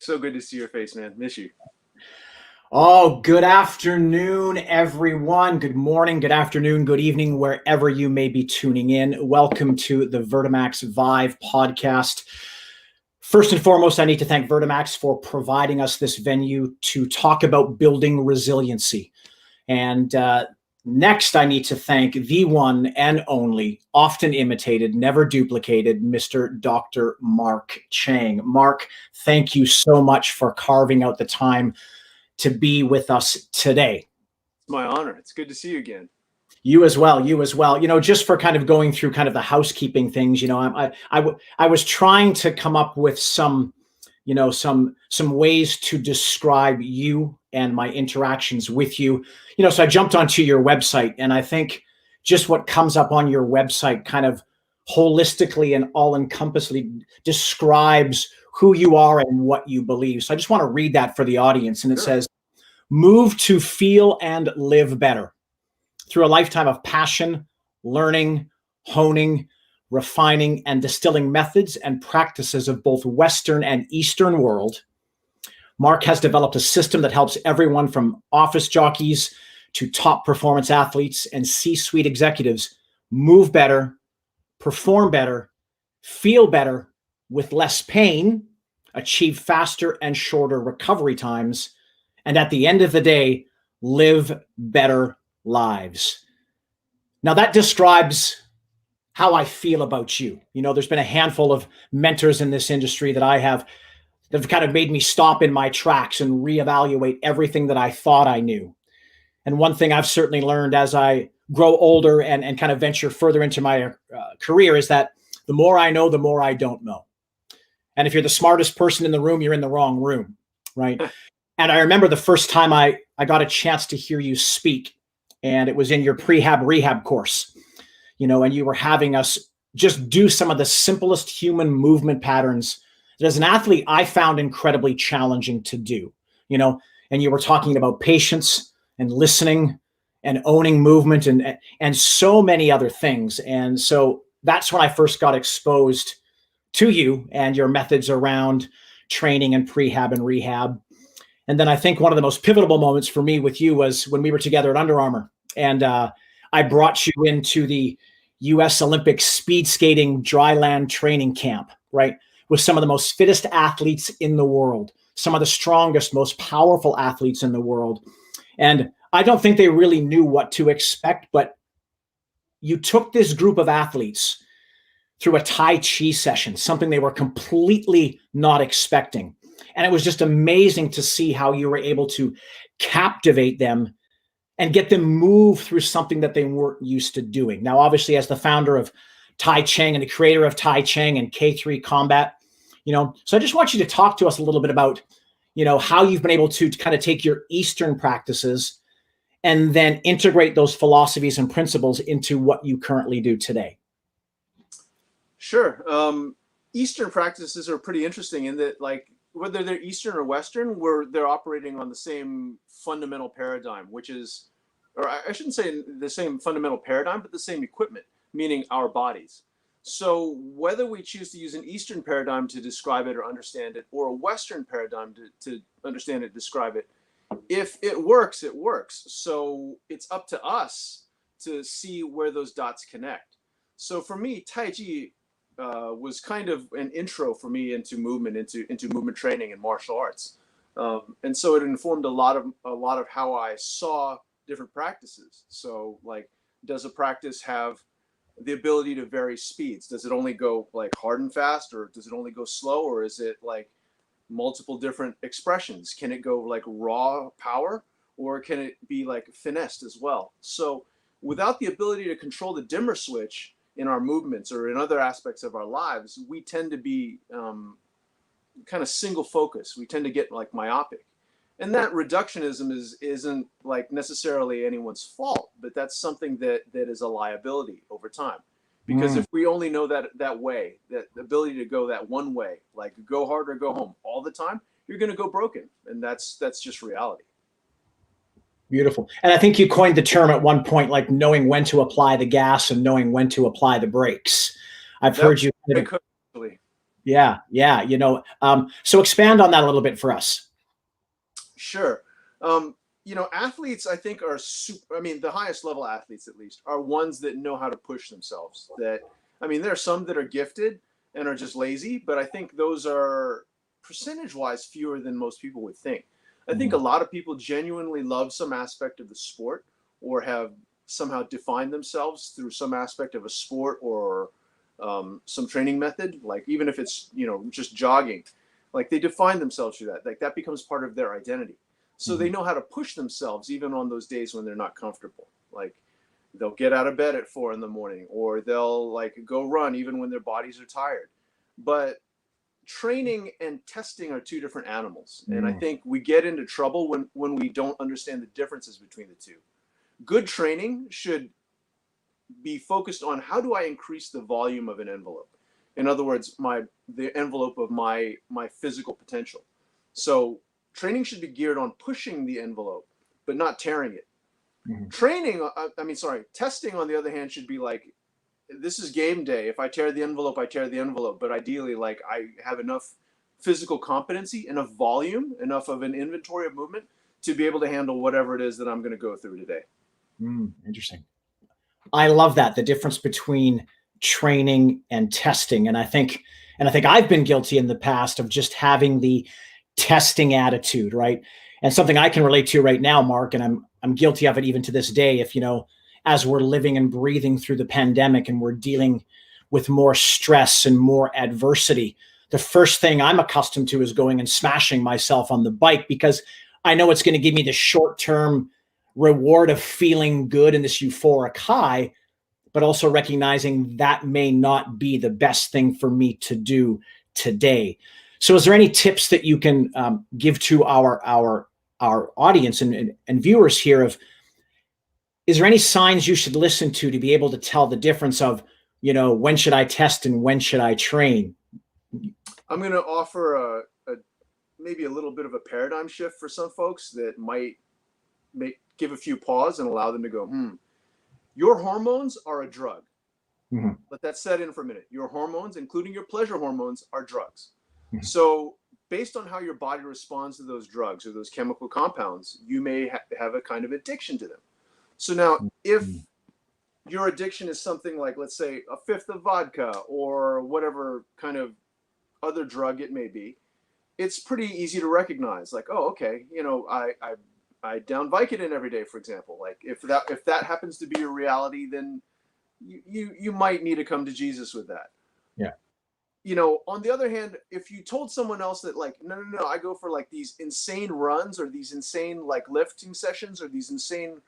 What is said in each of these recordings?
So good to see your face, man. Miss you. Oh, good afternoon, everyone. Good morning, good afternoon, good evening, wherever you may be tuning in. Welcome to the VertiMax VIVE Podcast. First and foremost, I need to thank VertiMax for providing us this venue to talk about building resiliency. And next, I need to thank the one and only, often imitated, never duplicated, Mr. Dr. Mark Cheng. Mark, thank you so much for carving out the time to be with us today. It's my honor. It's good to see you again. You as well. You as well. You know, just for kind of going through kind of the housekeeping things, you know, I was trying to come up with some ways to describe you and my interactions with you. You know, so I jumped onto your website, and I think just what comes up on your website kind of holistically and all-encompassingly describes who you are and what you believe. So I just want to read that for the audience. And it says, move to feel and live better through a lifetime of passion, learning, honing, refining, and distilling methods and practices of both Western and Eastern world. Mark has developed a system that helps everyone from office jockeys to top performance athletes and C-suite executives move better, perform better, feel better with less pain, achieve faster and shorter recovery times, and at the end of the day, live better lives. Now that describes how I feel about you. You know, there's been a handful of mentors in this industry that have kind of made me stop in my tracks and reevaluate everything that I thought I knew. And one thing I've certainly learned as I grow older and kind of venture further into my career is that the more I know, the more I don't know. And if you're the smartest person in the room, you're in the wrong room, right? And I remember the first time I got a chance to hear you speak, and it was in your rehab course, you know, and you were having us just do some of the simplest human movement patterns that as an athlete, I found incredibly challenging to do, you know, and you were talking about patience and listening and owning movement and so many other things. And so that's when I first got exposed to you and your methods around training and prehab and rehab. And then I think one of the most pivotal moments for me with you was when we were together at Under Armour, and I brought you into the U.S. Olympic speed skating dryland training camp, right? With some of the most fittest athletes in the world, some of the strongest, most powerful athletes in the world. And I don't think they really knew what to expect, but you took this group of athletes through a Tai Chi session, something they were completely not expecting. And it was just amazing to see how you were able to captivate them and get them move through something that they weren't used to doing. Now, obviously, as the founder of Tai Cheng and the creator of Tai Cheng and K3 Combat, you know, so I just want you to talk to us a little bit about, you know, how you've been able to kind of take your Eastern practices and then integrate those philosophies and principles into what you currently do today. Sure. Eastern practices are pretty interesting in that, like, whether they're Eastern or Western, they're operating on the same fundamental paradigm, which is, or I shouldn't say the same fundamental paradigm, but the same equipment, meaning our bodies. So whether we choose to use an Eastern paradigm to describe it or understand it, or a Western paradigm to understand it, describe it, if it works, it works. So it's up to us to see where those dots connect. So for me, Tai Chi was kind of an intro for me into movement, into movement training and martial arts, and so it informed a lot of how I saw different practices. So, like, does a practice have the ability to vary speeds? Does it only go like hard and fast, or does it only go slow, or is it like multiple different expressions? Can it go like raw power, or can it be like finessed as well? So, without the ability to control the dimmer switch in our movements or in other aspects of our lives, we tend to be kind of single focus. We tend to get like myopic. And that reductionism isn't like necessarily anyone's fault, but that's something that is a liability over time. Because if we only know that way, that ability to go that one way, like go hard or go home all the time, you're going to go broken. And that's just reality. Beautiful. And I think you coined the term at one point, like knowing when to apply the gas and knowing when to apply the brakes. I've heard you. Yeah. Yeah. So expand on that a little bit for us. Sure. Athletes, I think, are super, I mean, the highest level athletes, at least, are ones that know how to push themselves. There are some that are gifted and are just lazy, but I think those are percentage wise fewer than most people would think. I think a lot of people genuinely love some aspect of the sport, or have somehow defined themselves through some aspect of a sport, or some training method, like even if it's, just jogging, like they define themselves through that. Like that becomes part of their identity. So they know how to push themselves even on those days when they're not comfortable. Like they'll get out of bed at 4 a.m, or they'll like go run even when their bodies are tired. But training and testing are two different animals. And I think we get into trouble when we don't understand the differences between the two. Good training should be focused on, how do I increase the volume of an envelope? In other words, the envelope of my physical potential. So training should be geared on pushing the envelope, but not tearing it. Testing, on the other hand, should be like, this is game day. If I tear the envelope, I tear the envelope. But ideally, like, I have enough physical competency, enough volume, enough of an inventory of movement to be able to handle whatever it is that I'm going to go through today. Interesting. I love that, the difference between training and testing. And I think I've been guilty in the past of just having the testing attitude, right? And something I can relate to right now, Mark, and I'm guilty of it even to this day. If, as we're living and breathing through the pandemic and we're dealing with more stress and more adversity, the first thing I'm accustomed to is going and smashing myself on the bike, because I know it's going to give me the short-term reward of feeling good in this euphoric high, but also recognizing that may not be the best thing for me to do today. So is there any tips that you can give to our audience and viewers here of, is there any signs you should listen to be able to tell the difference of, when should I test and when should I train? I'm going to offer maybe a little bit of a paradigm shift for some folks that might give a few pause and allow them to go, your hormones are a drug. Let that set in for a minute. Your hormones, including your pleasure hormones, are drugs. So based on how your body responds to those drugs or those chemical compounds, you may have a kind of addiction to them. So now, if your addiction is something like, let's say, a fifth of vodka or whatever kind of other drug it may be, it's pretty easy to recognize. Like, oh, okay, I down Vicodin every day, for example. Like if that happens to be your reality, then you might need to come to Jesus with that. Yeah. On the other hand, if you told someone else that, like, no, I go for like these insane runs or these insane like lifting sessions or these insane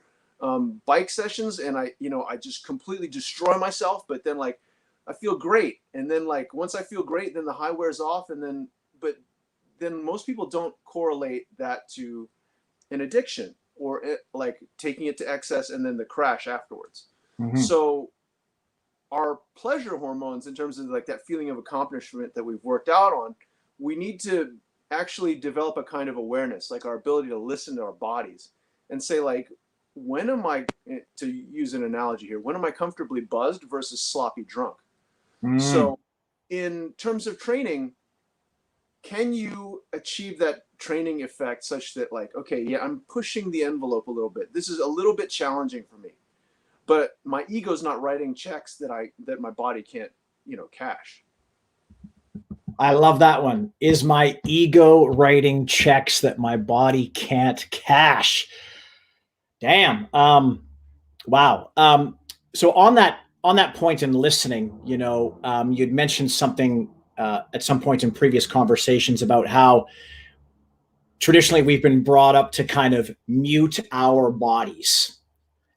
bike sessions, and I just completely destroy myself, but then like I feel great, and then like once I feel great, then the high wears off, and then most people don't correlate that to an addiction or like taking it to excess and then the crash afterwards. So our pleasure hormones, in terms of like that feeling of accomplishment that we've worked out on, we need to actually develop a kind of awareness, like our ability to listen to our bodies and say, like, when am I, to use an analogy here, when am I comfortably buzzed versus sloppy drunk? So in terms of training, can you achieve that training effect such that, like, okay, yeah, I'm pushing the envelope a little bit. This is a little bit challenging for me, but my ego's not writing checks that my body can't, cash. I love that one. Is my ego writing checks that my body can't cash? Damn. Wow. So on that point in listening, you'd mentioned something at some point in previous conversations about how traditionally we've been brought up to kind of mute our bodies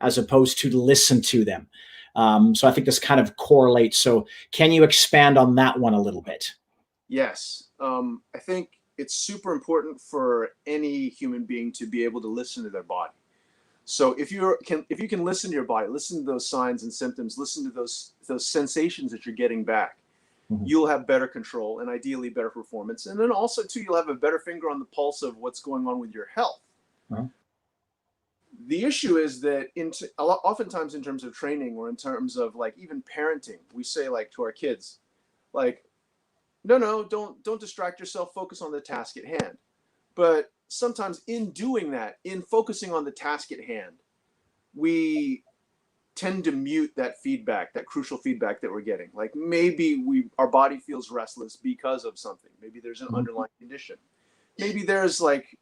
as opposed to listen to them. So I think this kind of correlates. So can you expand on that one a little bit? Yes. I think it's super important for any human being to be able to listen to their body. So if you can listen to your body, listen to those signs and symptoms, listen to those sensations that you're getting back, you'll have better control and ideally better performance. And then also too, you'll have a better finger on the pulse of what's going on with your health. The issue is that oftentimes in terms of training or in terms of like even parenting, we say like to our kids, like, No, don't distract yourself. Focus on the task at hand. But sometimes in doing that, in focusing on the task at hand, we tend to mute that feedback, that crucial feedback that we're getting. Like maybe our body feels restless because of something. Maybe there's an underlying condition. Maybe there's like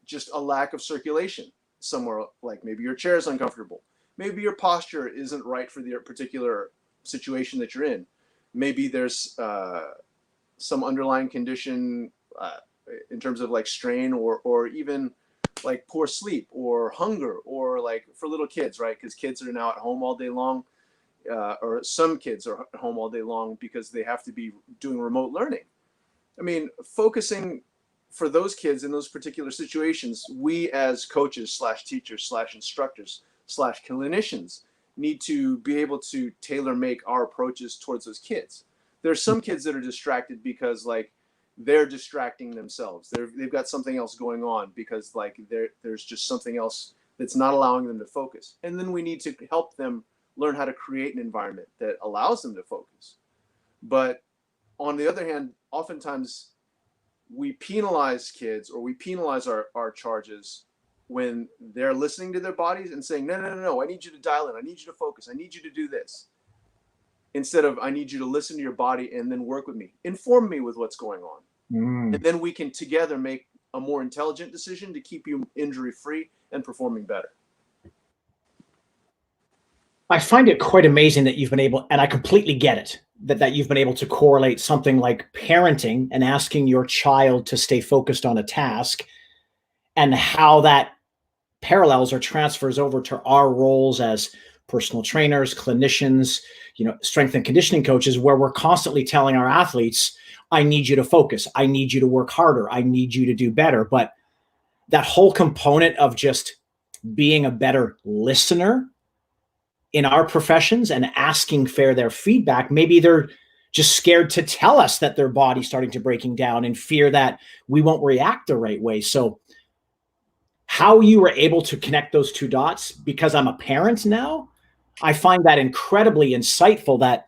just a lack of circulation somewhere, like maybe your chair is uncomfortable. Maybe your posture isn't right for the particular situation that you're in. Maybe there's some underlying condition in terms of like strain or even like poor sleep or hunger, or like for little kids, right? Because kids are now at home all day long, or some kids are at home all day long because they have to be doing remote learning. I mean, focusing for those kids in those particular situations, we as coaches / teachers / instructors / clinicians need to be able to tailor make our approaches towards those kids. There's some kids that are distracted because like they're distracting themselves. They've got something else going on because like there's just something else that's not allowing them to focus. And then we need to help them learn how to create an environment that allows them to focus. But on the other hand, oftentimes we penalize kids, or we penalize our charges when they're listening to their bodies and saying, no, I need you to dial in. I need you to focus. I need you to do this. Instead of, I need you to listen to your body and then work with me. Inform me with what's going on. And then we can together make a more intelligent decision to keep you injury-free and performing better. I find it quite amazing that you've been able, and I completely get it, that you've been able to correlate something like parenting and asking your child to stay focused on a task, and how that parallels or transfers over to our roles as personal trainers, clinicians, strength and conditioning coaches, where we're constantly telling our athletes, I need you to focus. I need you to work harder. I need you to do better. But that whole component of just being a better listener in our professions and asking for their feedback, maybe they're just scared to tell us that their body's starting to breaking down and fear that we won't react the right way. So how you were able to connect those two dots, because I'm a parent now, I find that incredibly insightful, that,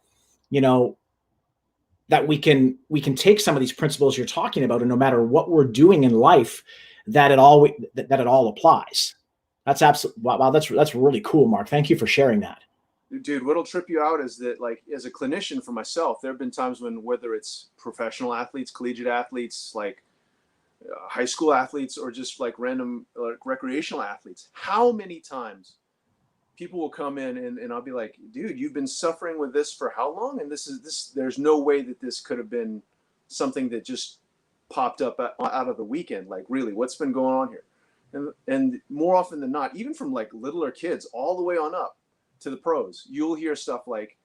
that we can take some of these principles you're talking about, and no matter what we're doing in life, that it all applies. That's absolutely, wow. That's really cool, Mark. Thank you for sharing that. Dude, what'll trip you out is that, like, as a clinician for myself, there have been times when, whether it's professional athletes, collegiate athletes, like high school athletes, or just like random recreational athletes, how many times people will come in and I'll be like, dude, you've been suffering with this for how long? And there's no way that this could have been something that just popped up out of the weekend. Like, really, what's been going on here? And more often than not, even from like littler kids all the way on up to the pros, you'll hear stuff like,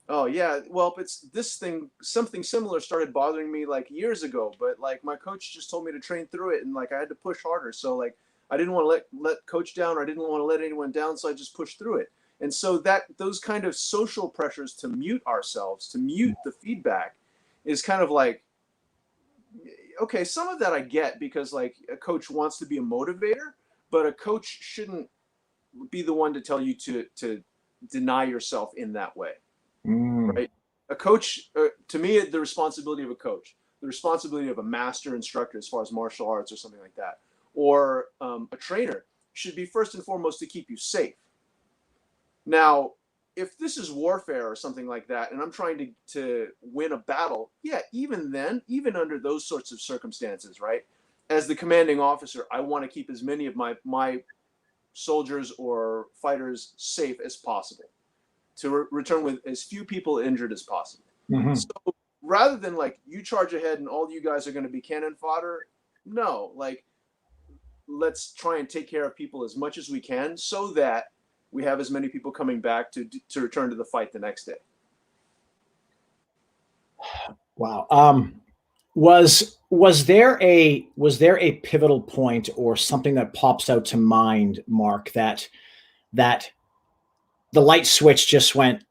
oh yeah, well, it's this thing, something similar started bothering me like years ago, but like my coach just told me to train through it, and like I had to push harder. So like I didn't want to let coach down, or I didn't want to let anyone down, so I just pushed through it. And so those kind of social pressures to mute ourselves, to mute the feedback, is kind of like, okay, some of that I get, because like a coach wants to be a motivator, but a coach shouldn't be the one to tell you to deny yourself in that way. Right? A coach, to me, the responsibility of a coach, the responsibility of a master instructor as far as martial arts or something like that, or a trainer, should be first and foremost to keep you safe. Now, if this is warfare or something like that, and I'm trying to win a battle, yeah, even then, even under those sorts of circumstances, right, as the commanding officer, I want to keep as many of my soldiers or fighters safe as possible, to return with as few people injured as possible. So rather than like you charge ahead and all you guys are going to be cannon fodder, no, like let's try and take care of people as much as we can, so that we have as many people coming back to return to the fight the next day. Wow. Was there a pivotal point or something that pops out to mind, Mark, that the light switch just went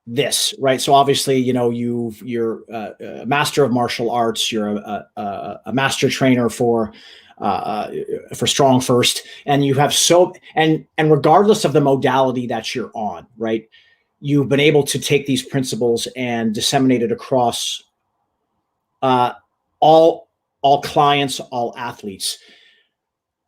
this, right? So obviously, you're a master of martial arts, you're a master trainer for Strong First, and you have and regardless of the modality that you're on, right, you've been able to take these principles and disseminate it across all clients, all athletes.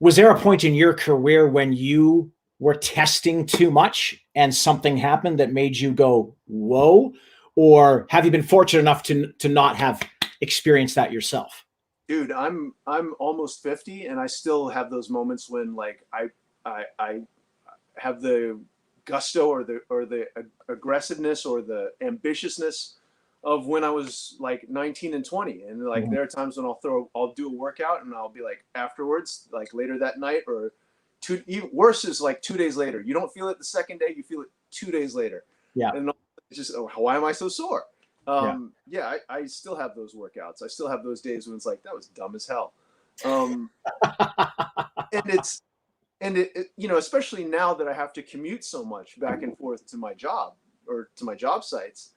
Was there a point in your career when you were testing too much and something happened that made you go, whoa? Or have you been fortunate enough to not have experienced that yourself? Dude, I'm almost 50 and I still have those moments when like I have the gusto or the aggressiveness or the ambitiousness of when I was like 19 and 20. And like there are times when I'll do a workout and I'll be like afterwards, like later that night, or even worse is like 2 days later. You don't feel it the second day, you feel it 2 days later. Yeah. And it's just, oh, why am I so sore? Yeah, I still have those workouts. I still have those days when it's like, that was dumb as hell. And it, you know, especially now that I have to commute so much back and forth to my job or to my job sites,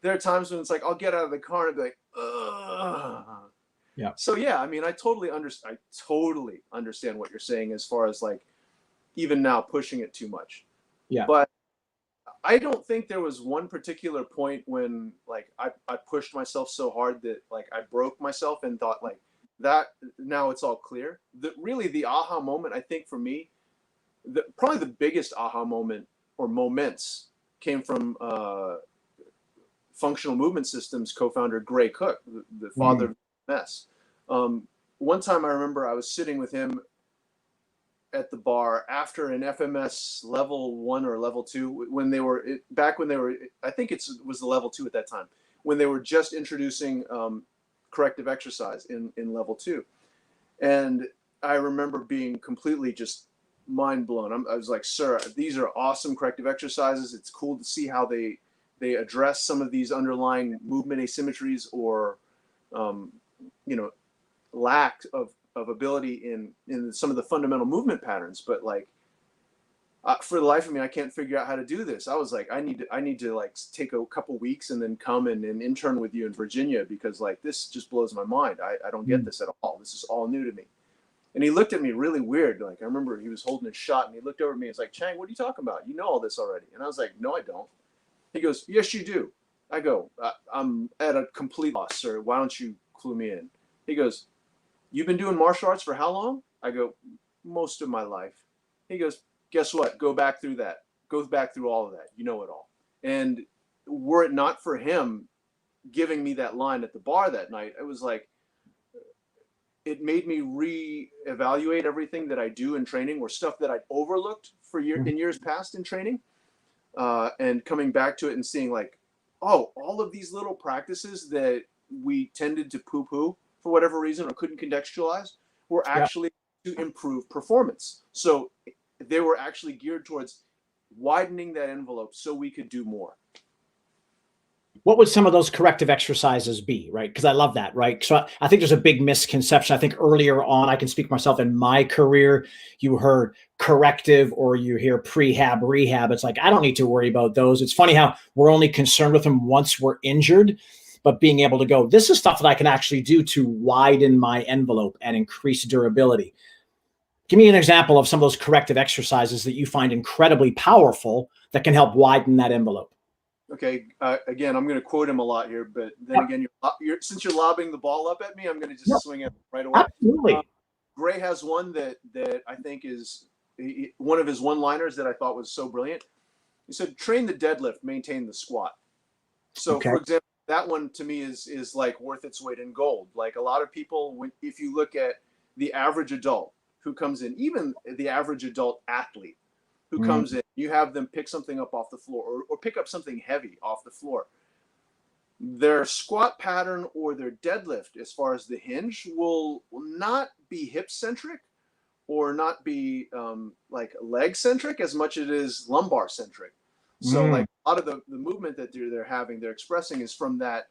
there are times when it's like, I'll get out of the car and be like, ugh. Yeah. So yeah, I mean, I totally understand what you're saying as far as like, even now pushing it too much. Yeah. But I don't think there was one particular point when like I pushed myself so hard that like I broke myself and thought like that now it's all clear. Really the aha moment, I think for me, probably the biggest aha moment or moments came from Functional Movement Systems co-founder Gray Cook, the father of MS. One time I remember I was sitting with him at the bar after an FMS level 1 or level 2 when they were I think it was the level 2 at that time, when they were just introducing corrective exercise in level 2. And I remember being completely just mind blown. I was like, sir, these are awesome corrective exercises. It's cool to see how they address some of these underlying movement asymmetries or you know, lack of ability in some of the fundamental movement patterns. But like for the life of me, I can't figure out how to do this. I was like, I need to like take a couple weeks and then come and intern with you in Virginia, because like this just blows my mind. I don't get this at all. This is all new to me. And he looked at me really weird. Like I remember he was holding his shot and he looked over at me. It's like, Cheng, what are you talking about? You know all this already. And I was like, no, I don't. He goes, yes, you do. I go, I'm at a complete loss, sir. Why don't you clue me in? He goes, you've been doing martial arts for how long? I go, most of my life. He goes, guess what? Go back through that. Go back through all of that. You know it all. And were it not for him giving me that line at the bar that night, it was like, it made me reevaluate everything that I do in training, or stuff that I'd overlooked in years past in training. And coming back to it and seeing like, oh, all of these little practices that we tended to poo-poo for whatever reason or couldn't contextualize were actually to improve performance. So they were actually geared towards widening that envelope so we could do more. What would some of those corrective exercises be, right? Because I love that, right? So I think there's a big misconception. I think earlier on, I can speak for myself in my career, you heard corrective or you hear prehab, rehab. It's like, I don't need to worry about those. It's funny how we're only concerned with them once we're injured, but being able to go, this is stuff that I can actually do to widen my envelope and increase durability. Give me an example of some of those corrective exercises that you find incredibly powerful that can help widen that envelope. Okay, again, I'm going to quote him a lot here, but then again, since you're lobbing the ball up at me, I'm going to just swing it right away. Absolutely. Gray has one that I think is one of his one-liners that I thought was so brilliant. He said, train the deadlift, maintain the squat. So, for example, that one to me is like worth its weight in gold. Like a lot of people, if you look at the average adult who comes in, even the average adult athlete who comes in, you have them pick something up off the floor or pick up something heavy off the floor. Their squat pattern or their deadlift, as far as the hinge, will not be hip centric or not be like leg centric as much as it is lumbar centric. So like a lot of the movement that they're expressing is from that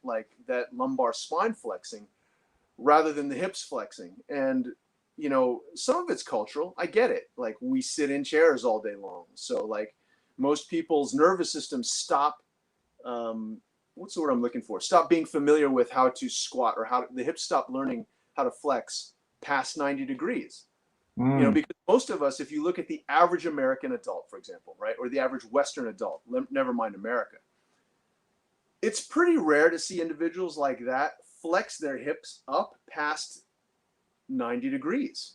lumbar spine flexing rather than the hips flexing. And you know, some of it's cultural. I get it. Like we sit in chairs all day long. So like most people's nervous systems stop, what's the word I'm looking for? Stop being familiar with how to squat, or the hips stop learning how to flex past 90 degrees. Because most of us, if you look at the average American adult, for example, right, or the average Western adult, never mind America, it's pretty rare to see individuals like that flex their hips up past 90 degrees,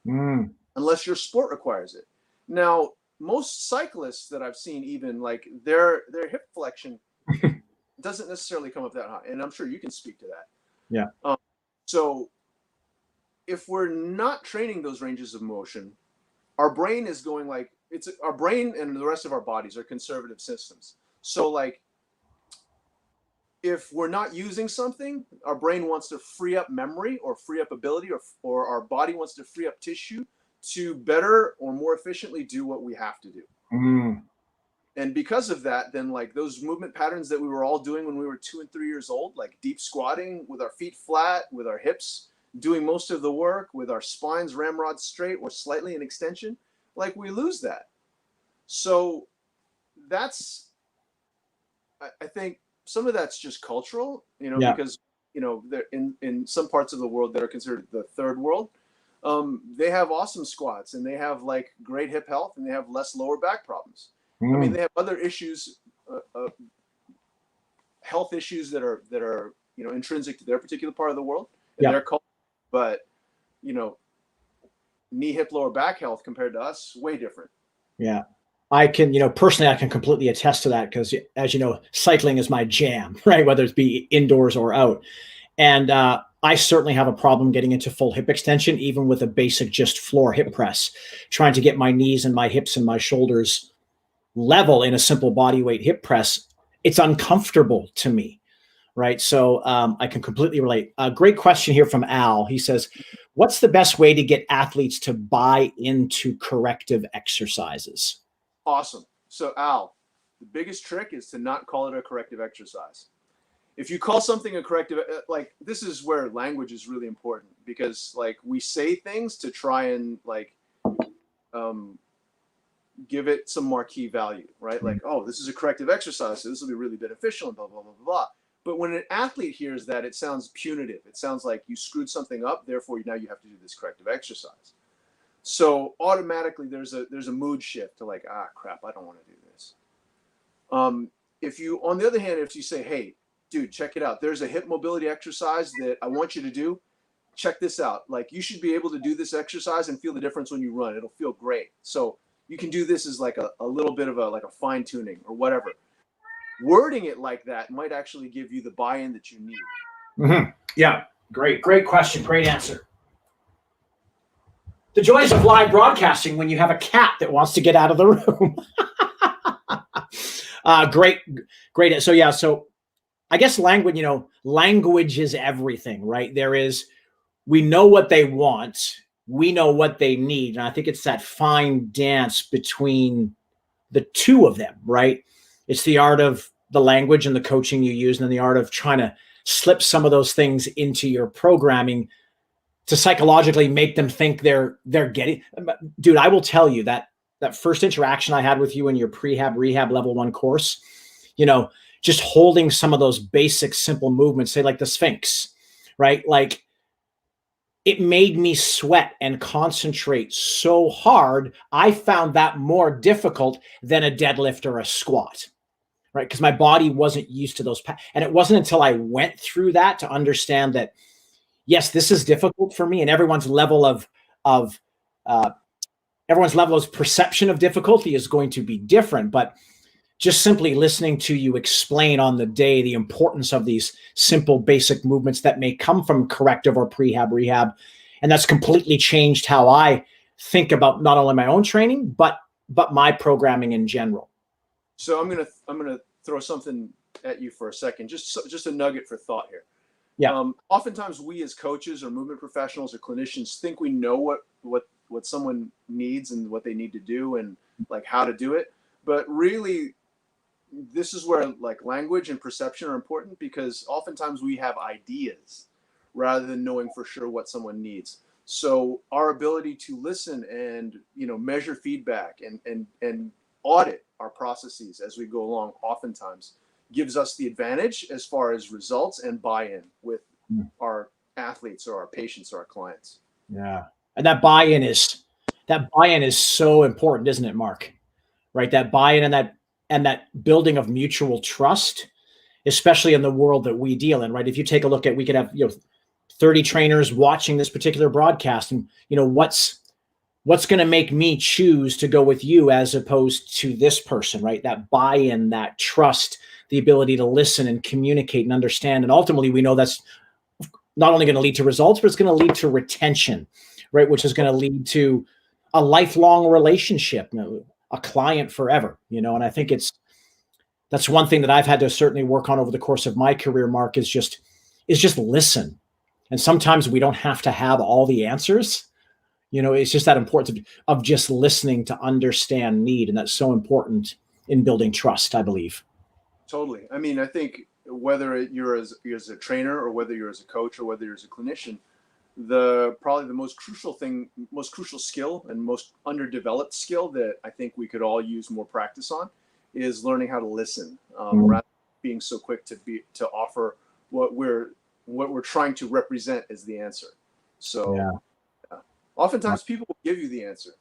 unless your sport requires it. Now, most cyclists that I've seen, even like their hip flexion doesn't necessarily come up that high, and I'm sure you can speak to that. Yeah. So if we're not training those ranges of motion, our brain is going like our brain and the rest of our bodies are conservative systems. So like if we're not using something, our brain wants to free up memory or free up ability, or our body wants to free up tissue to better or more efficiently do what we have to do. And because of that, then like those movement patterns that we were all doing when we were 2 and 3 years old, like deep squatting with our feet flat, with our hips doing most of the work, with our spines ramrod straight or slightly in extension, like we lose that. So that's, I think some of that's just cultural, because, they're in some parts of the world that are considered the third world, they have awesome squats and they have like great hip health and they have less lower back problems. I mean, they have other issues, health issues that are intrinsic to their particular part of the world and their culture. But knee, hip, lower back health compared to us, way different. Yeah, I can, personally, I can completely attest to that because, as you know, cycling is my jam, right? Whether it be indoors or out, and I certainly have a problem getting into full hip extension, even with a basic just floor hip press, trying to get my knees and my hips and my shoulders level in a simple body weight hip press. It's uncomfortable to me, right? So I can completely relate. A great question here from Al. He says, what's the best way to get athletes to buy into corrective exercises? Awesome. So Al, the biggest trick is to not call it a corrective exercise. If you call something a corrective, like this is where language is really important, because like we say things to try and like give it some marquee value, right? Like, oh, this is a corrective exercise, so this will be really beneficial and blah, blah, blah, blah, blah. But when an athlete hears that, it sounds punitive. It sounds like you screwed something up, therefore now you have to do this corrective exercise. So automatically there's a mood shift to like, crap, I don't want to do this. If you, on the other hand, if you say, hey, dude, check it out, there's a hip mobility exercise that I want you to do, check this out. Like you should be able to do this exercise and feel the difference when you run. It'll feel great. So you can do this as like a little bit of a fine tuning or whatever. Wording it like that might actually give you the buy-in that you need. Yeah, great question, great answer. The joys of live broadcasting when you have a cat that wants to get out of the room. Great. So yeah, so I guess language is everything, right? We know what they want, we know what they need, and I think it's that fine dance between the two of them, right? It's the art of the language and the coaching you use, and then the art of trying to slip some of those things into your programming to psychologically make them think they're getting. Dude, I will tell you that first interaction I had with you in your rehab level 1 course, just holding some of those basic simple movements, say like the Sphinx, right? Like it made me sweat and concentrate so hard. I found that more difficult than a deadlift or a squat, right? Because my body wasn't used to those. And it wasn't until I went through that to understand that, yes, this is difficult for me, and everyone's level of perception of difficulty is going to be different. But just simply listening to you explain on the day the importance of these simple, basic movements that may come from corrective or rehab, and that's completely changed how I think about not only my own training, but my programming in general. So I'm gonna throw something at you for a second, just a nugget for thought here. Yeah. Oftentimes we as coaches or movement professionals or clinicians think we know what someone needs and what they need to do and like how to do it, but really, this is where like language and perception are important, because oftentimes we have ideas rather than knowing for sure what someone needs. So our ability to listen and measure feedback and audit our processes as we go along oftentimes gives us the advantage as far as results and buy-in with our athletes or our patients or our clients. Yeah. And that buy-in is That buy-in is so important, isn't it, Mark? Right? That buy-in and that building of mutual trust, especially in the world that we deal in, right? If you take a look at, we could have, 30 trainers watching this particular broadcast, and what's going to make me choose to go with you as opposed to this person, right? That buy-in, that trust, the ability to listen and communicate and understand. And ultimately, we know that's not only going to lead to results, but it's going to lead to retention, right? Which is going to lead to a lifelong relationship, a client forever, and I think that's one thing that I've had to certainly work on over the course of my career, Mark, is just listen. And sometimes we don't have to have all the answers. It's just that importance of just listening to understand need. And that's so important in building trust, I believe. Totally. I mean, I think whether you're as a trainer or whether you're as a coach or whether you're as a clinician, probably the most crucial skill and most underdeveloped skill that I think we could all use more practice on is learning how to listen, rather than being so quick to offer what we're trying to represent as the answer. So yeah. Oftentimes people will give you the answer.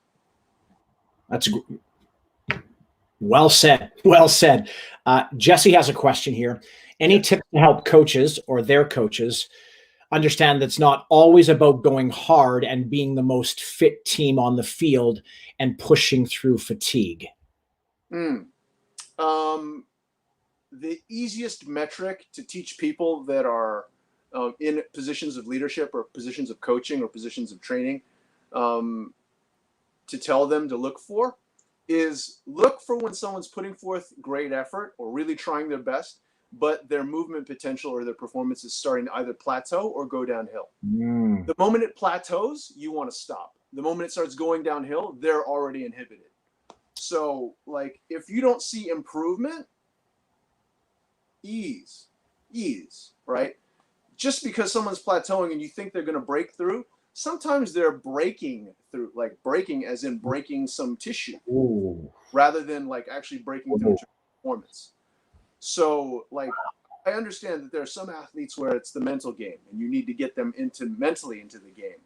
That's well said. Well said. Jesse has a question here. Any tips to help coaches or their coaches understand that it's not always about going hard and being the most fit team on the field and pushing through fatigue? The easiest metric to teach people that are in positions of leadership or positions of coaching or positions of training, to tell them to look for when someone's putting forth great effort or really trying their best, but their movement potential or their performance is starting to either plateau or go downhill. The moment it plateaus, you want to stop. The moment it starts going downhill, they're already inhibited. So, if you don't see improvement, ease, right? Just because someone's plateauing and you think they're going to break through, sometimes they're breaking through, breaking as in breaking some tissue, rather than actually breaking through performance. So, I understand that there are some athletes where it's the mental game and you need to get them mentally into the game.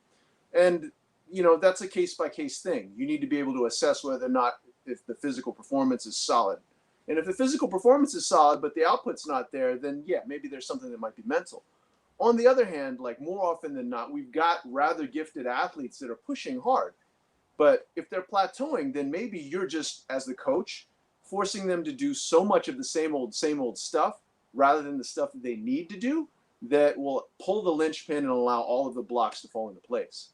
And, that's a case-by-case thing. You need to be able to assess whether or not if the physical performance is solid. And if the physical performance is solid, but the output's not there, then yeah, maybe there's something that might be mental. On the other hand, more often than not, we've got rather gifted athletes that are pushing hard. But if they're plateauing, then maybe you're just, as the coach, forcing them to do so much of the same old stuff rather than the stuff that they need to do that will pull the linchpin and allow all of the blocks to fall into place.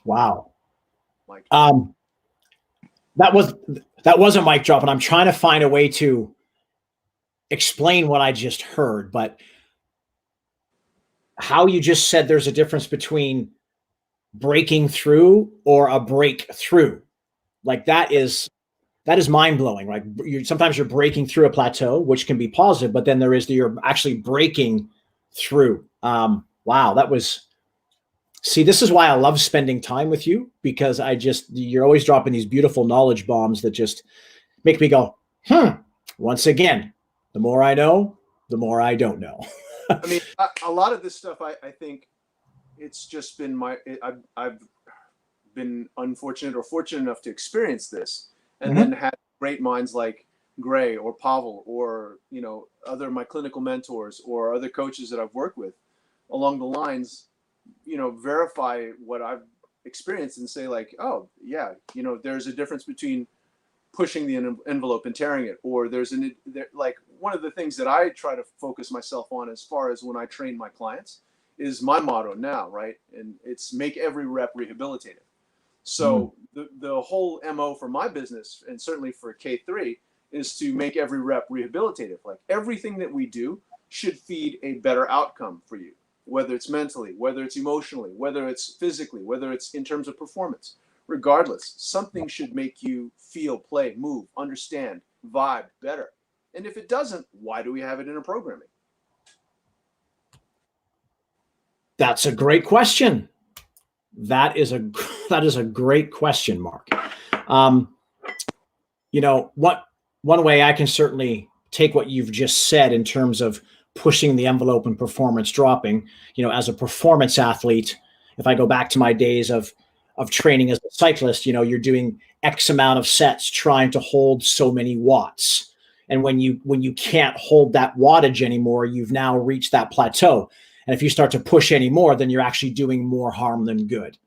Wow. That was a mic drop, and I'm trying to find a way to explain what I just heard, but how you just said there's a difference between breaking through or a breakthrough. That is mind-blowing, right? Sometimes you're breaking through a plateau, which can be positive, but then you're actually breaking through. Wow, this is why I love spending time with you, because you're always dropping these beautiful knowledge bombs that just make me go, once again, the more I know, the more I don't know. I mean, a lot of this stuff, I think it's just been I've been unfortunate or fortunate enough to experience this, and then had great minds like Gray or Pavel or, my clinical mentors or other coaches that I've worked with along the lines, verify what I've experienced and say oh yeah, there's a difference between pushing the envelope and tearing it, or one of the things that I try to focus myself on as far as when I train my clients is my motto now, right? And it's make every rep rehabilitative. So the whole MO for my business, and certainly for K3, is to make every rep rehabilitative. Everything that we do should feed a better outcome for you, whether it's mentally, whether it's emotionally, whether it's physically, whether it's in terms of performance. Regardless, something should make you feel, play, move, understand, vibe better. And if it doesn't, why do we have it in a programming? That's a great question. That is a great question, Mark. One way I can certainly take what you've just said in terms of pushing the envelope and performance dropping, as a performance athlete, if I go back to my days of training as a cyclist. You know, you're doing X amount of sets trying to hold so many watts. And when you can't hold that wattage anymore, you've now reached that plateau. And if you start to push anymore, then you're actually doing more harm than good.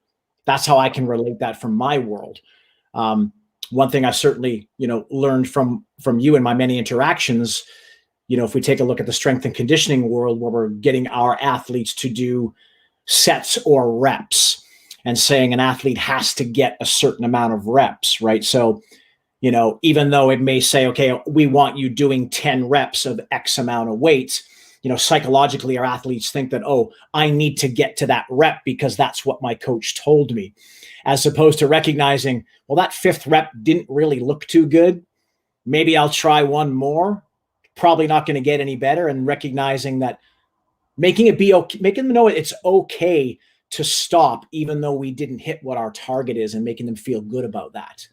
That's how I can relate that from my world. One thing I certainly, learned from you and my many interactions, if we take a look at the strength and conditioning world, where we're getting our athletes to do sets or reps and saying an athlete has to get a certain amount of reps, right? So, even though it may say, okay, we want you doing 10 reps of X amount of weight, psychologically our athletes think that, oh, I need to get to that rep because that's what my coach told me, as opposed to recognizing, well, that 5th rep didn't really look too good. Maybe I'll try one more. Probably not going to get any better. And recognizing that, making them know it's okay to stop, even though we didn't hit what our target is, and making them feel good about that.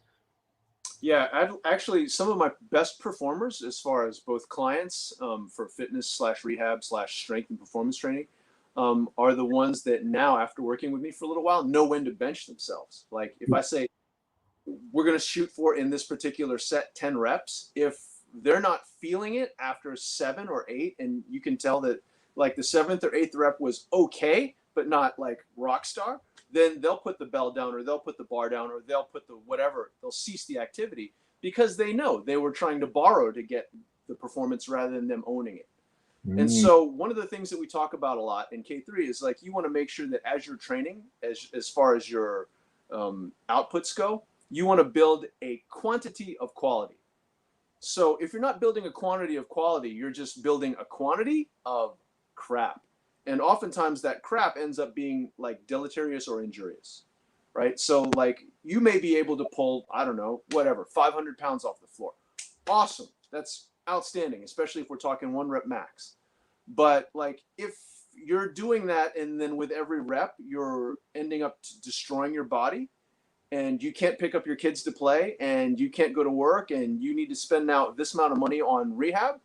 Yeah, actually, some of my best performers, as far as both clients for fitness / rehab / strength and performance training, are the ones that now, after working with me for a little while, know when to bench themselves. Like if I say, we're going to shoot for, in this particular set, 10 reps, if they're not feeling it after 7 or 8, and you can tell that like the 7th or 8th rep was okay, but not like rock star, then they'll put the bell down, or they'll put the bar down, or they'll put the whatever, they'll cease the activity, because they know they were trying to borrow to get the performance rather than them owning it. And so one of the things that we talk about a lot in K3 is like, you want to make sure that as you're training, as far as your outputs go, you want to build a quantity of quality. So if you're not building a quantity of quality, you're just building a quantity of crap. And oftentimes that crap ends up being like deleterious or injurious, right? So like you may be able to pull, I don't know, whatever, 500 pounds off the floor. Awesome. That's outstanding, especially if we're talking 1 rep max. But like if you're doing that and then with every rep, you're ending up destroying your body, and you can't pick up your kids to play, and you can't go to work, and you need to spend now this amount of money on rehab,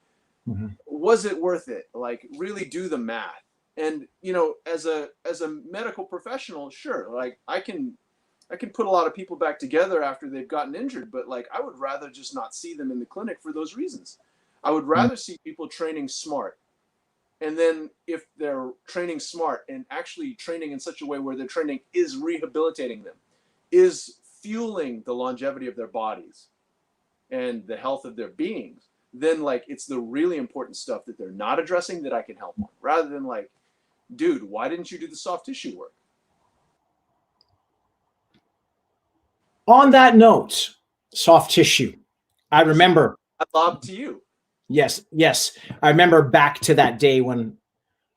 was it worth it? Like really do the math. And, as a medical professional, sure, like I can put a lot of people back together after they've gotten injured, but like I would rather just not see them in the clinic for those reasons. I would rather see people training smart. And then if they're training smart and actually training in such a way where their training is rehabilitating them, is fueling the longevity of their bodies and the health of their beings, then like it's the really important stuff that they're not addressing that I can help on, rather than like, dude, why didn't you do the soft tissue work? On that note, soft tissue, I remember. I lobbed to you. Yes. I remember back to that day when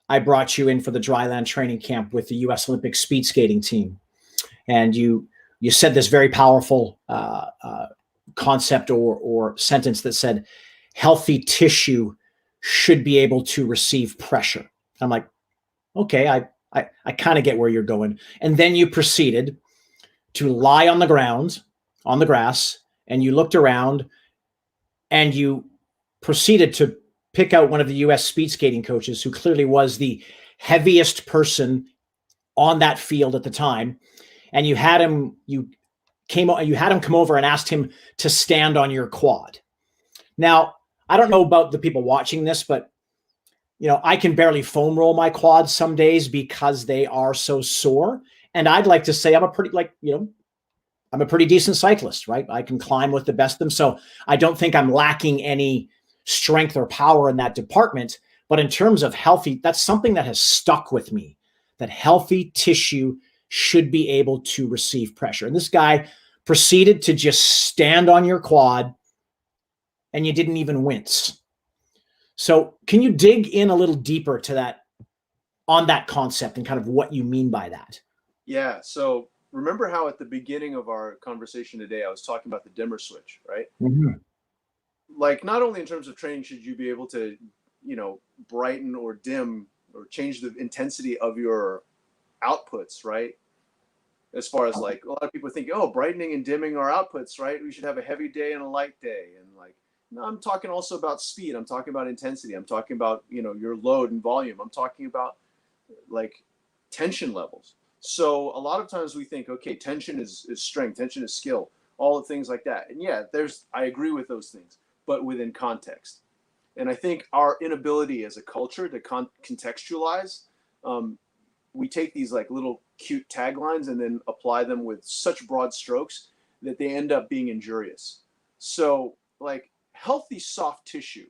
I brought you in for the dryland training camp with the U.S. Olympic speed skating team. And you said this very powerful concept or sentence that said, healthy tissue should be able to receive pressure. I'm like, okay, I kind of get where you're going. And then you proceeded to lie on the ground, on the grass, and you looked around and you proceeded to pick out one of the U.S. speed skating coaches, who clearly was the heaviest person on that field at the time. And you had him come over and asked him to stand on your quad. Now, I don't know about the people watching this, but I can barely foam roll my quads some days because they are so sore. And I'd like to say I'm a pretty decent cyclist, right? I can climb with the best of them. So I don't think I'm lacking any strength or power in that department. But in terms of healthy, that's something that has stuck with me, that healthy tissue should be able to receive pressure. And this guy proceeded to just stand on your quad and you didn't even wince. So can you dig in a little deeper to that, on that concept, and kind of what you mean by that? Yeah. So remember how at the beginning of our conversation today, I was talking about the dimmer switch, right? Like not only in terms of training should you be able to, brighten or dim or change the intensity of your outputs, right? As far as like a lot of people think, oh, brightening and dimming our outputs, right? We should have a heavy day and a light day. And like, no, I'm talking also about speed. I'm talking about intensity. I'm talking about, your load and volume. I'm talking about like tension levels. So a lot of times we think, okay, tension is strength, tension is skill, all the things like that. And yeah, I agree with those things, but within context. And I think our inability as a culture to contextualize, we take these like little cute taglines and then apply them with such broad strokes that they end up being injurious. So like healthy soft tissue,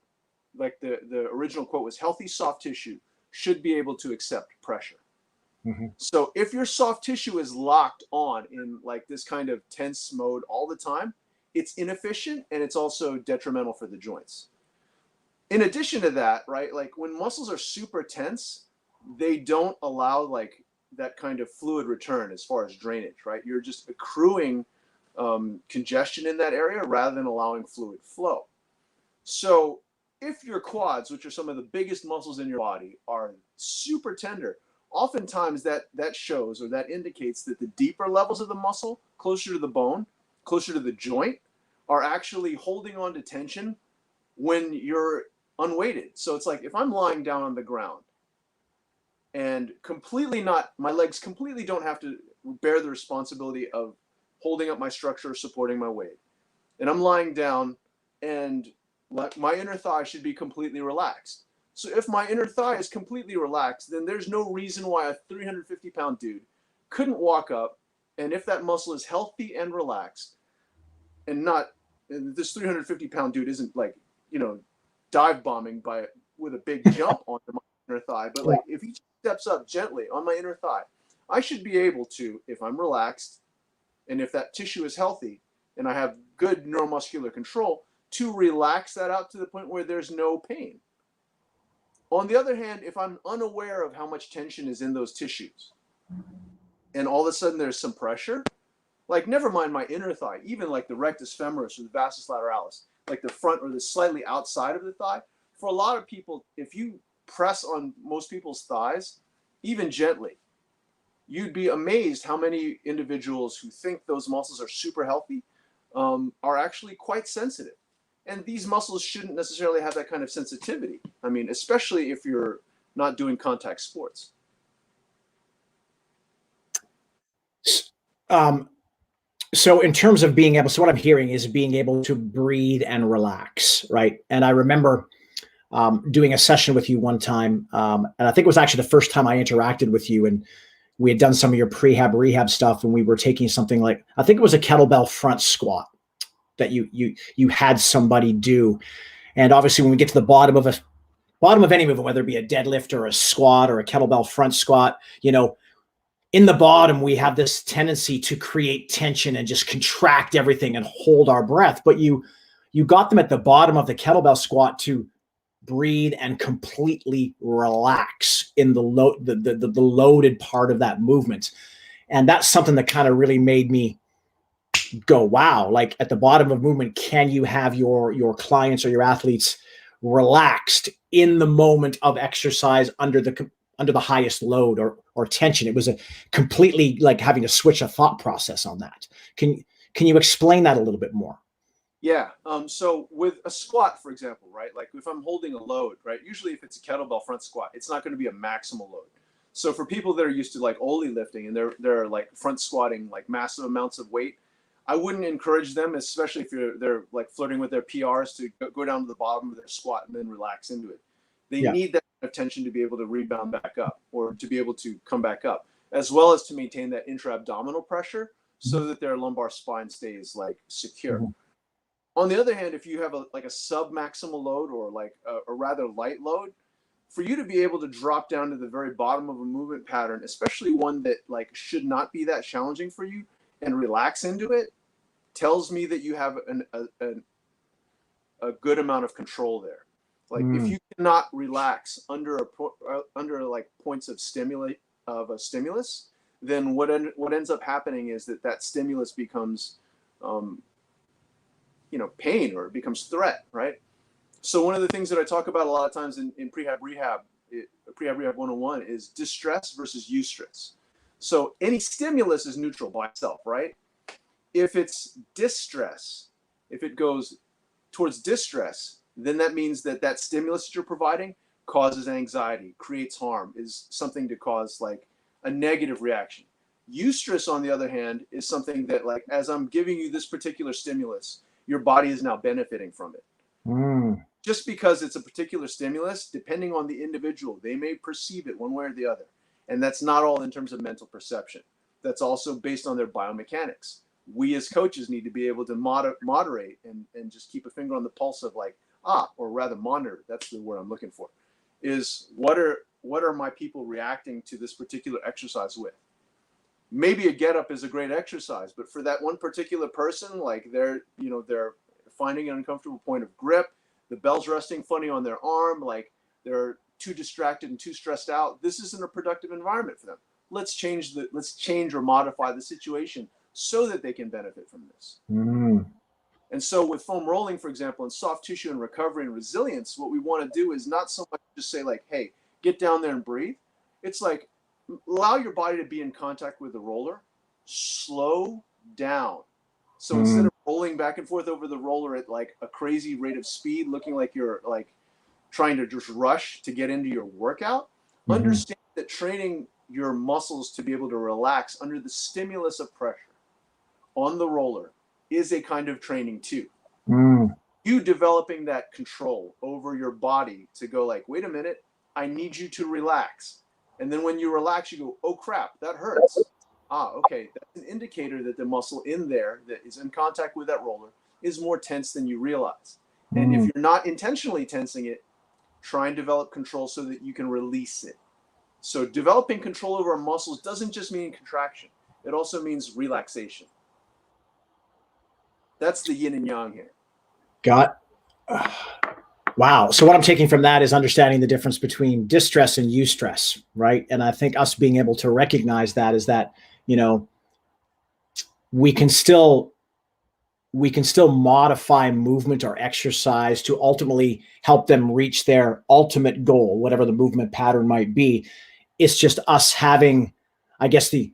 like the original quote was, healthy soft tissue should be able to accept pressure. Mm-hmm. So if your soft tissue is locked on in like this kind of tense mode all the time, it's inefficient and it's also detrimental for the joints. In addition to that, right, like when muscles are super tense, they don't allow like that kind of fluid return as far as drainage, right? You're just accruing congestion in that area rather than allowing fluid flow. So if your quads, which are some of the biggest muscles in your body, are super tender, oftentimes that shows, or that indicates that the deeper levels of the muscle, closer to the bone, closer to the joint, are actually holding on to tension when you're unweighted. So it's like if I'm lying down on the ground and my legs completely don't have to bear the responsibility of holding up my structure or supporting my weight, and I'm lying down and my inner thigh should be completely relaxed. So if my inner thigh is completely relaxed, then there's no reason why a 350-pound dude couldn't walk up, and if that muscle is healthy and relaxed, and this 350-pound dude isn't like, dive bombing with a big jump onto my inner thigh, but like if he steps up gently on my inner thigh, I should be able to, if I'm relaxed, and if that tissue is healthy, and I have good neuromuscular control, to relax that out to the point where there's no pain. On the other hand, if I'm unaware of how much tension is in those tissues, and all of a sudden there's some pressure, like never mind my inner thigh, even like the rectus femoris or the vastus lateralis, like the front or the slightly outside of the thigh, for a lot of people, if you press on most people's thighs, even gently, you'd be amazed how many individuals who think those muscles are super healthy are actually quite sensitive. And these muscles shouldn't necessarily have that kind of sensitivity. I mean, especially if you're not doing contact sports. So in terms of being able, so what I'm hearing is being able to breathe and relax, right? And I remember doing a session with you one time, and I think it was actually the first time I interacted with you, and we had done some of your rehab stuff, and we were taking something like, I think it was a kettlebell front squat that you had somebody do. And obviously when we get to the bottom of any movement, whether it be a deadlift or a squat or a kettlebell front squat, in the bottom, we have this tendency to create tension and just contract everything and hold our breath. But you got them at the bottom of the kettlebell squat to breathe and completely relax in the loaded part of that movement. And that's something that kind of really made me go, wow, like at the bottom of movement, can you have your clients or your athletes relaxed in the moment of exercise under the highest load or tension? It was a completely like having to switch a thought process on that. Can you explain that a little bit more? Yeah. So with a squat, for example, right? Like if I'm holding a load, right? Usually if it's a kettlebell front squat, it's not going to be a maximal load. So for people that are used to like Oli lifting and they're like front squatting like massive amounts of weight, I wouldn't encourage them, especially if they're like flirting with their PRs, to go down to the bottom of their squat and then relax into it. They need that kind of tension to be able to rebound back up or to be able to come back up, as well as to maintain that intra-abdominal pressure so that their lumbar spine stays like secure. Mm-hmm. On the other hand, if you have a sub-maximal load or like a rather light load, for you to be able to drop down to the very bottom of a movement pattern, especially one that like should not be that challenging for you, and relax into it, tells me that you have a good amount of control there. Like if you cannot relax under like points of a stimulus, then what ends up happening is that stimulus becomes pain, or it becomes threat, right? So one of the things that I talk about a lot of times in prehab rehab 101 is distress versus eustress. So any stimulus is neutral by itself, right? If it's distress, if it goes towards distress, then that means that stimulus that you're providing causes anxiety, creates harm, is something to cause like a negative reaction. Eustress, on the other hand, is something that, like, as I'm giving you this particular stimulus, your body is now benefiting from it. Just because it's a particular stimulus, depending on the individual, they may perceive it one way or the other. And that's not all in terms of mental perception. That's also based on their biomechanics. We as coaches need to be able to moderate and just keep a finger on the pulse of, like, or rather monitor, that's the word I'm looking for, is what are my people reacting to this particular exercise with? Maybe a get up is a great exercise, but for that one particular person, like, they're finding an uncomfortable point of grip, the bell's resting funny on their arm, like they're too distracted and too stressed out. This isn't a productive environment for them. Let's change or modify the situation so that they can benefit from this. And so with foam rolling, for example, in soft tissue and recovery and resilience, what we want to do is not so much just say, like, hey, get down there and breathe. It's like, allow your body to be in contact with the roller, slow down. So instead of rolling back and forth over the roller at, like, a crazy rate of speed, looking like you're, like, trying to just rush to get into your workout, understand that training your muscles to be able to relax under the stimulus of pressure on the roller is a kind of training too. You developing that control over your body to go, like, wait a minute, I need you to relax. And then when you relax, you go, oh crap, that hurts. Okay, that's an indicator that the muscle in there that is in contact with that roller is more tense than you realize. And if you're not intentionally tensing it, try and develop control so that you can release it. So developing control over our muscles doesn't just mean contraction. It also means relaxation. That's the yin and yang here. Wow. So what I'm taking from that is understanding the difference between distress and eustress, right? And I think us being able to recognize that is that, we can still modify movement or exercise to ultimately help them reach their ultimate goal, whatever the movement pattern might be. It's just us having, I guess, the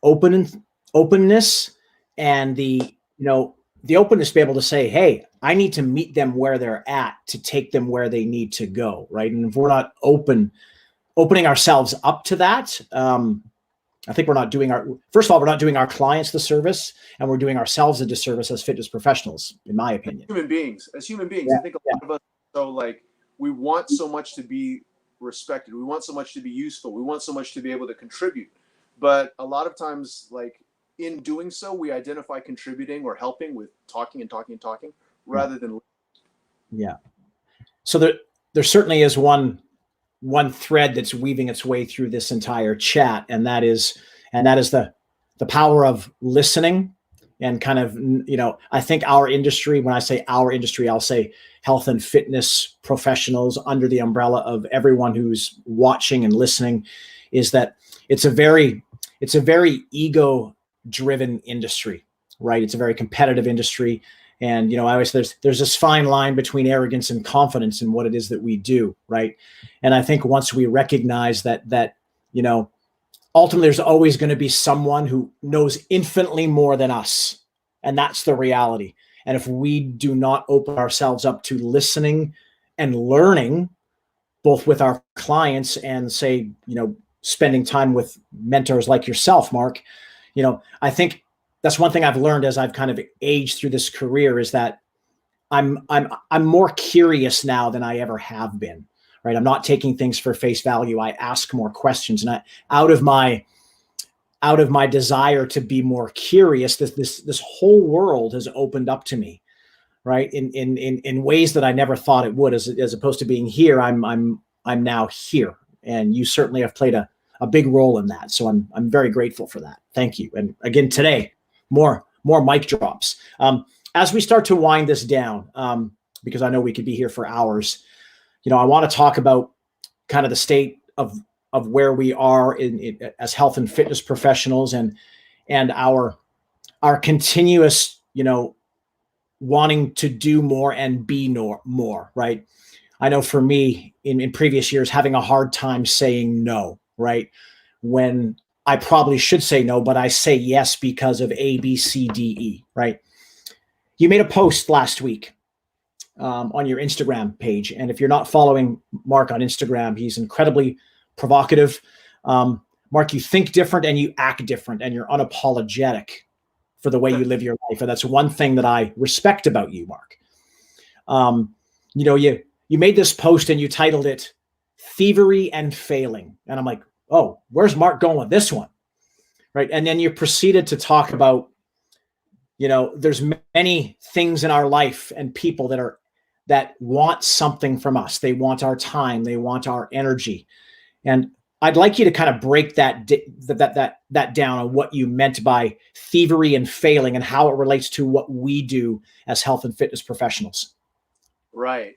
openness and the openness to be able to say, hey, I need to meet them where they're at to take them where they need to go, right? And if we're not opening ourselves up to that, I think we're not doing we're not doing our clients the service, and we're doing ourselves a disservice as fitness professionals, in my opinion. As human beings, I think a lot of us, so, like, we want so much to be respected. We want so much to be useful. We want so much to be able to contribute. But a lot of times, like, in doing so, we identify contributing or helping with talking rather than. Yeah. So there certainly is one thread that's weaving its way through this entire chat, and that is the power of listening. And kind of, I think our industry, when I say our industry, I'll say health and fitness professionals under the umbrella of everyone who's watching and listening, is that it's a very ego-driven industry, right? It's a very competitive industry. And, I always, there's this fine line between arrogance and confidence in what it is that we do, right? And I think once we recognize that ultimately there's always going to be someone who knows infinitely more than us. And that's the reality. And if we do not open ourselves up to listening and learning, both with our clients and, say, spending time with mentors like yourself, Mark, I think that's one thing I've learned as I've kind of aged through this career, is that I'm more curious now than I ever have been, right? I'm not taking things for face value. I ask more questions, and out of my desire to be more curious, this whole world has opened up to me, right? In ways that I never thought it would. As opposed to being here, I'm now here, and you certainly have played a big role in that. So I'm very grateful for that. Thank you. And again, today, more mic drops. As we start to wind this down, because I know we could be here for hours, I want to talk about kind of the state of where we are as health and fitness professionals, and our continuous, wanting to do more and be more, right? I know for me in previous years, having a hard time saying no, right? When I probably should say no, but I say yes because of A, B, C, D, E, right? You made a post last week on your Instagram page. And if you're not following Mark on Instagram, he's incredibly provocative. Mark, you think different and you act different, and you're unapologetic for the way you live your life. And that's one thing that I respect about you, Mark. You made this post and you titled it "Thievery and Failing." And I'm like, oh, where's Mark going with this one? Right. And then you proceeded to talk about, there's many things in our life and people that want something from us. They want our time. They want our energy. And I'd like you to kind of break that down on what you meant by thievery and failing and how it relates to what we do as health and fitness professionals. Right.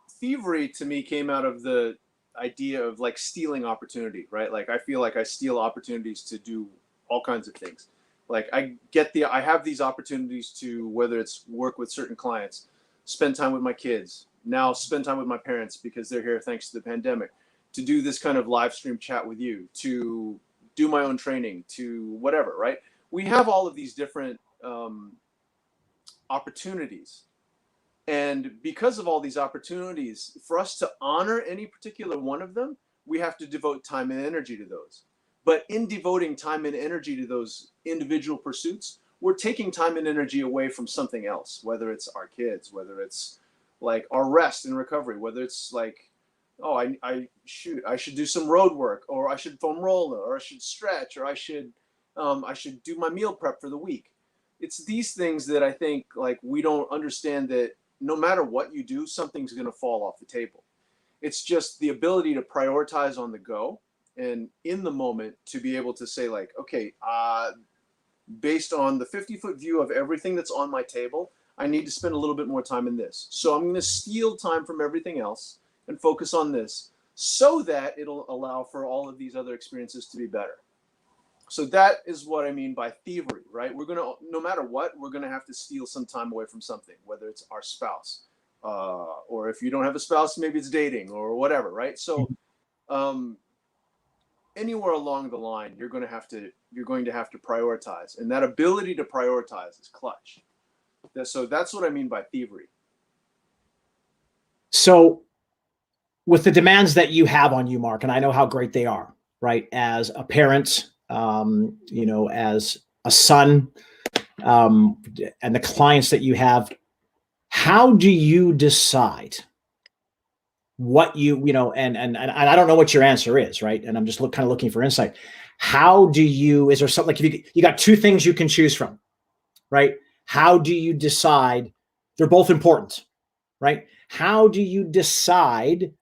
Thievery to me came out of the idea of like stealing opportunity, right? Like I feel like I steal opportunities to do all kinds of things. Like I have these opportunities to, whether it's work with certain clients, spend time with my kids, now spend time with my parents because they're here thanks to the pandemic, to do this kind of live stream chat with you, to do my own training, to whatever, right? We have all of these different opportunities. And because of all these opportunities, for us to honor any particular one of them, we have to devote time and energy to those. But in devoting time and energy to those individual pursuits, we're taking time and energy away from something else, whether it's our kids, whether it's like our rest and recovery, whether it's like, oh, I should do some road work, or I should foam roller, or I should stretch, or I should do my meal prep for the week. It's these things that I think like we don't understand, that no matter what you do, something's going to fall off the table. It's just the ability to prioritize on the go and in the moment to be able to say like, okay, based on the 50-foot view of everything that's on my table, I need to spend a little bit more time in this. So I'm going to steal time from everything else and focus on this so that it'll allow for all of these other experiences to be better. So that is what I mean by thievery, right? We're going to, no matter what, we're going to have to steal some time away from something, whether it's our spouse, or if you don't have a spouse, maybe it's dating or whatever, right? So anywhere along the line, you're going to have to prioritize, and that ability to prioritize is clutch. So that's what I mean by thievery. So with the demands that you have on you, Mark, and I know how great they are, right? As a parent, as a son, and the clients that you have, how do you decide what and I don't know what your answer is, right? And I'm just kind of looking for insight. Is there something, like if you got two things you can choose from, right? How do you decide? They're both important, right? How do you decide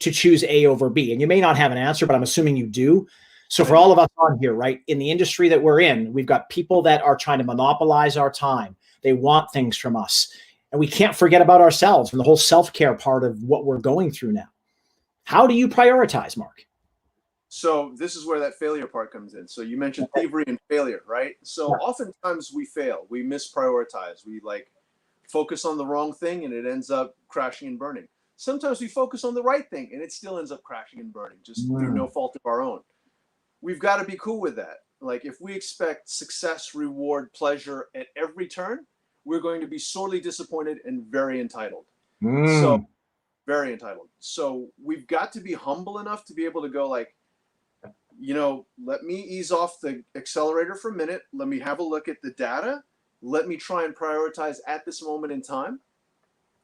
to choose A over B? And you may not have an answer, but I'm assuming you do. So for all of us on here, right, in the industry that we're in, we've got people that are trying to monopolize our time. They want things from us. And we can't forget about ourselves and the whole self-care part of what we're going through now. How do you prioritize, Mark? So this is where that failure part comes in. So you mentioned thievery and failure, right? So oftentimes we fail. We misprioritize. We like focus on the wrong thing and it ends up crashing and burning. Sometimes we focus on the right thing and it still ends up crashing and burning, just through no fault of our own. We've got to be cool with that. Like if we expect success, reward, pleasure at every turn, we're going to be sorely disappointed and very entitled. So very entitled. So we've got to be humble enough to be able to go like, let me ease off the accelerator for a minute. Let me have a look at the data. Let me try and prioritize at this moment in time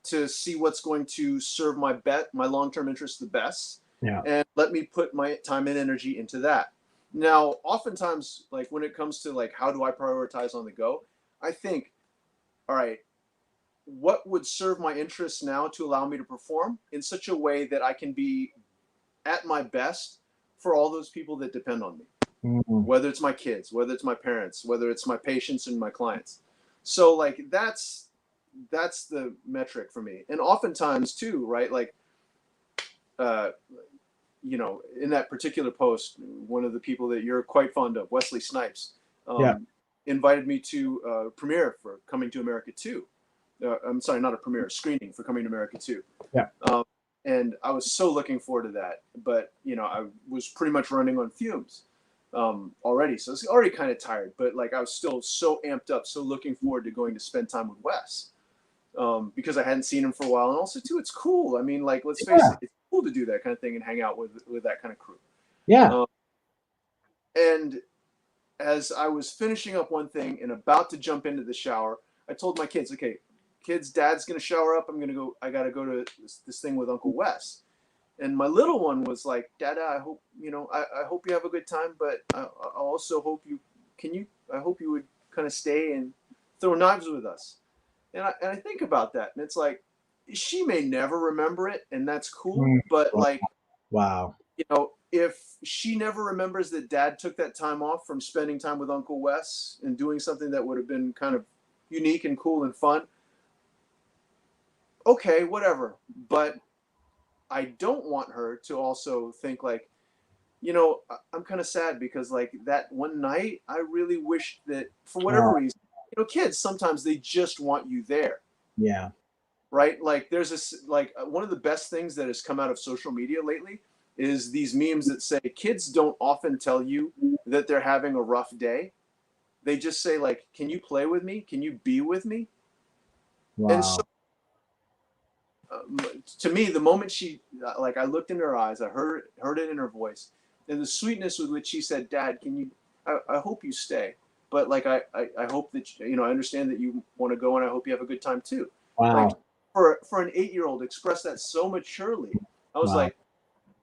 to see what's going to serve my long-term interest the best. Yeah. And let me put my time and energy into that. Now, oftentimes, like when it comes to like, how do I prioritize on the go? I think, all right, what would serve my interests now to allow me to perform in such a way that I can be at my best for all those people that depend on me, whether it's my kids, whether it's my parents, whether it's my patients and my clients. So like, that's the metric for me. And oftentimes too, right? Like, in that particular post, one of the people that you're quite fond of, Wesley Snipes, invited me to a premiere for Coming to America 2. I'm sorry, not a premiere, a screening for Coming to America 2. Yeah. And I was so looking forward to that. But, I was pretty much running on fumes already. So I was already kind of tired. But, like, I was still so amped up, so looking forward to going to spend time with Wes. Because I hadn't seen him for a while. And also, too, it's cool. I mean, like, let's face it, it's cool to do that kind of thing and hang out with that kind of crew. Yeah. And as I was finishing up one thing and about to jump into the shower, I told my kids, okay, kids, Dad's going to shower up. I got to go to this thing with Uncle Wes. And my little one was like, Dada, I hope, I hope you have a good time, but I also hope I hope you would kind of stay and throw knives with us. And I think about that, and it's like, she may never remember it, and that's cool. But like, wow, if she never remembers that Dad took that time off from spending time with Uncle Wes and doing something that would have been kind of unique and cool and fun, okay, whatever. But I don't want her to also think like, I'm kind of sad because like that one night, I really wished that for whatever reason, kids, sometimes they just want you there. Yeah. Right. Like there's this, like one of the best things that has come out of social media lately is these memes that say kids don't often tell you that they're having a rough day. They just say like, can you play with me? Can you be with me? Wow. And so to me, the moment she, like I looked in her eyes, I heard it in her voice, and the sweetness with which she said, Dad, I hope you stay. But like, I hope that, I understand that you want to go and I hope you have a good time too. Wow. Like for an 8-year-old express that so maturely, I was like,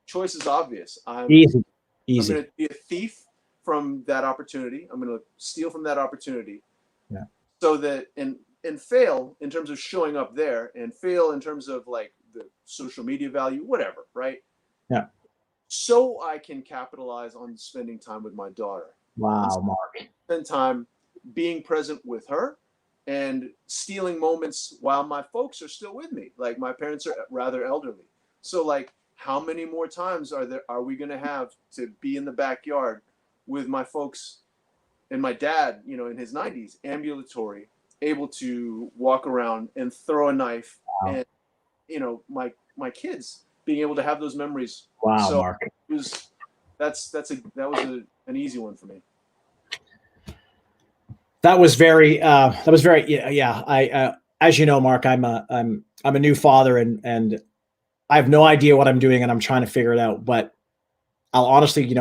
choice is obvious. Easy. I'm going to be a thief from that opportunity. I'm going to steal from that opportunity. Yeah. So that, and fail in terms of showing up there and fail in terms of like the social media value, whatever. Right. Yeah. So I can capitalize on spending time with my daughter. Wow, Mark. Spend time being present with her and stealing moments while my folks are still with me. Like my parents are rather elderly. So like, how many more times are we going to have to be in the backyard with my folks and my dad, in his 90s, ambulatory, able to walk around and throw a knife, and my kids being able to have those memories. Wow, so Mark. That was an easy one for me. That was very yeah. I as you know, Mark, I'm a new father, and I have no idea what I'm doing, and I'm trying to figure it out. But I'll honestly,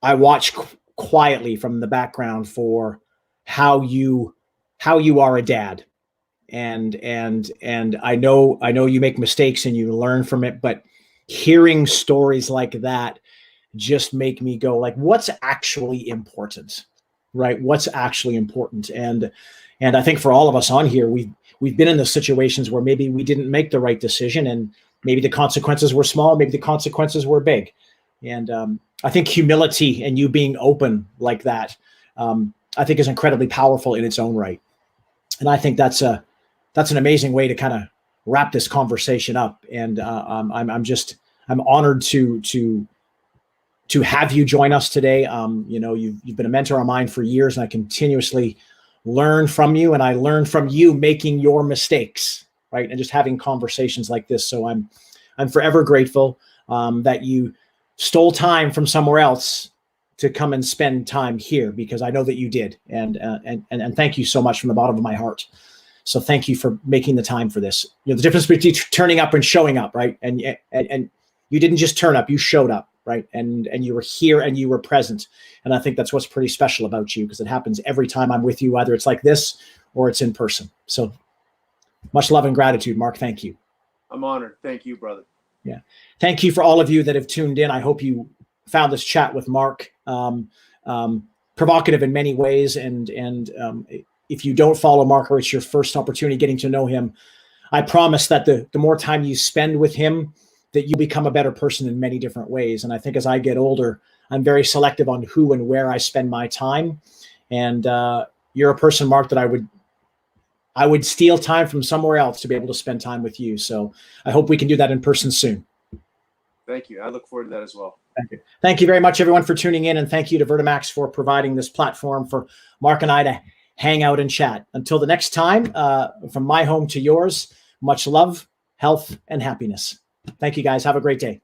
I watch quietly from the background for how you are a dad, and I know you make mistakes and you learn from it, but hearing stories like that just make me go like, what's actually important, right? What's actually important? And I think for all of us on here, we've been in the situations where maybe we didn't make the right decision, and maybe the consequences were small, maybe the consequences were big. And I think humility and you being open like that, I think is incredibly powerful in its own right. And I think that's an amazing way to kind of wrap this conversation up. And I'm honored to have you join us today. You've been a mentor of mine for years, and I continuously learn from you, and I learn from you making your mistakes, right? And just having conversations like this. So I'm forever grateful that you stole time from somewhere else to come and spend time here, because I know that you did. And thank you so much from the bottom of my heart. So thank you for making the time for this. The difference between turning up and showing up, right? And you didn't just turn up, you showed up, right? And you were here and you were present. And I think that's what's pretty special about you, because it happens every time I'm with you, whether it's like this or it's in person. So much love and gratitude, Mark. Thank you. I'm honored. Thank you, brother. Yeah. Thank you for all of you that have tuned in. I hope you found this chat with Mark provocative in many ways. And if you don't follow Mark, or it's your first opportunity getting to know him, I promise that the more time you spend with him, that you become a better person in many different ways. And I think as I get older, I'm very selective on who and where I spend my time. And you're a person, Mark, that I would steal time from somewhere else to be able to spend time with you. So I hope we can do that in person soon. Thank you. I look forward to that as well. Thank you. Thank you very much, everyone, for tuning in. And thank you to VertiMax for providing this platform for Mark and I to hang out and chat. Until the next time, from my home to yours, much love, health, and happiness. Thank you, guys. Have a great day.